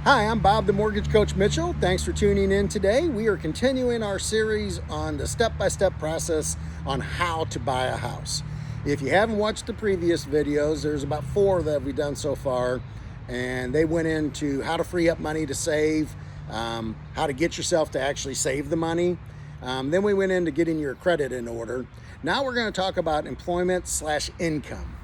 Hi, I'm Bob, the Mortgage Coach Mitchell. Thanks for tuning in today. We are continuing our series on the step-by-step process on how to buy a house. If you haven't watched the previous videos, there's about 4 that we've done so far, and they went into how to free up money to save, how to get yourself to actually save the money. Then we went into getting your credit in order. Now we're going to talk about employment/income.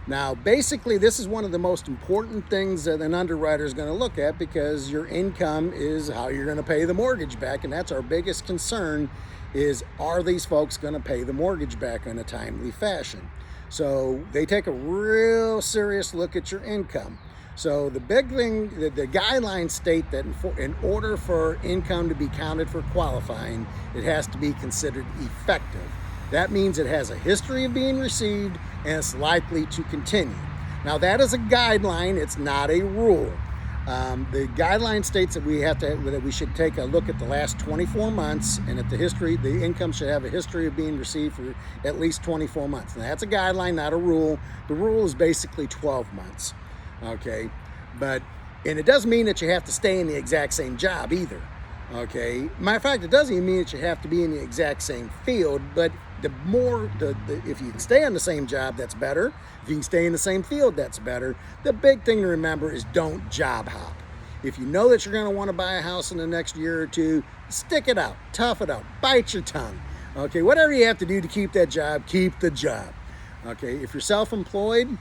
Now, basically, this is one of the most important things that an underwriter is going to look at, because your income is how you're going to pay the mortgage back. And that's our biggest concern is, are these folks going to pay the mortgage back in a timely fashion? So they take a real serious look at your income. So the big thing, the guidelines state that in order for income to be counted for qualifying, it has to be considered effective. That means it has a history of being received and it's likely to continue. Now, that is a guideline, it's not a rule. The guideline states that we should take a look at the last 24 months, and at the income should have a history of being received for at least 24 months. Now, that's a guideline, not a rule. The rule is basically 12 months. Okay, and it doesn't mean that you have to stay in the exact same job either. Okay, matter of fact, it doesn't even mean that you have to be in the exact same field, but if you can stay on the same job, that's better. If you can stay in the same field, that's better. The big thing to remember is don't job hop. If you know that you're going to want to buy a house in the next year or two, stick it out, tough it out, bite your tongue. Okay, whatever you have to do to keep that job, keep the job. Okay, if you're self-employed,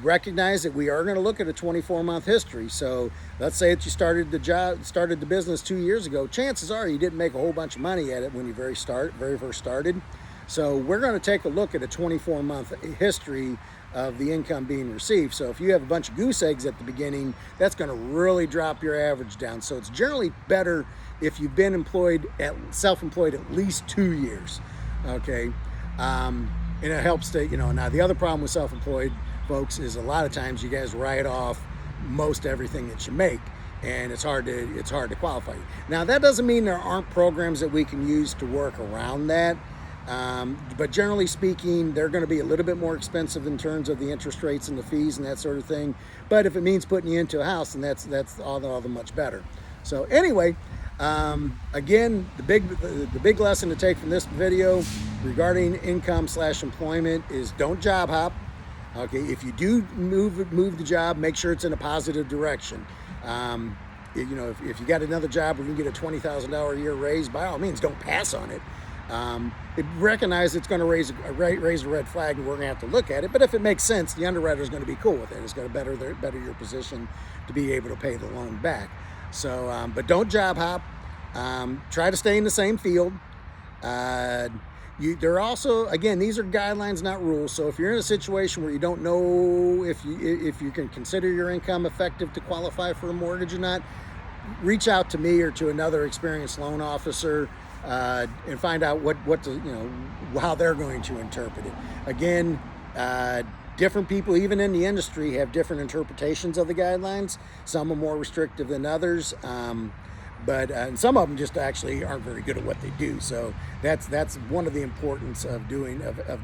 recognize that we are going to look at a 24-month history. So let's say that you started the business 2 years ago. Chances are you didn't make a whole bunch of money at it when you very first started. So we're going to take a look at a 24-month history of the income being received. So if you have a bunch of goose eggs at the beginning, that's going to really drop your average down. So it's generally better if you've been self-employed at least 2 years. Okay, and it helps to, now the other problem with self-employed folks is a lot of times you guys write off most everything that you make, and it's hard to qualify. Now, that doesn't mean there aren't programs that we can use to work around that, but generally speaking, they're going to be a little bit more expensive in terms of the interest rates and the fees and that sort of thing. But if it means putting you into a house, then that's all the much better. So anyway, again, the big lesson to take from this video regarding income/employment is don't job hop. Okay, if you do move the job, make sure it's in a positive direction. If you got another job where you can get a $20,000 a year raise, by all means, don't pass on it. Recognize it's going to raise a red flag, and we're going to have to look at it. But if it makes sense, the underwriter is going to be cool with it. It's going to better your position to be able to pay the loan back. So, but don't job hop. Try to stay in the same field. They're also, again, these are guidelines, not rules. So if you're in a situation where you don't know if you can consider your income effective to qualify for a mortgage or not, reach out to me or to another experienced loan officer and find out how they're going to interpret it. Again, different people, even in the industry, have different interpretations of the guidelines. Some are more restrictive than others. And some of them just actually aren't very good at what they do. So that's one of the importance of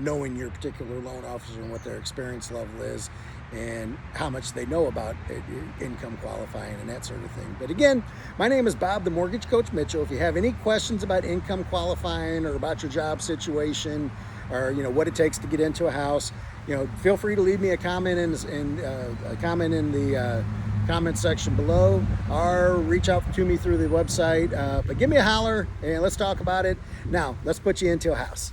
knowing your particular loan officer and what their experience level is and how much they know about income qualifying and that sort of thing. But again, my name is Bob, the Mortgage Coach Mitchell. If you have any questions about income qualifying or about your job situation or what it takes to get into a house, feel free to leave me a comment in the comment section below, or reach out to me through the website. But give me a holler and let's talk about it. Now, let's put you into a house.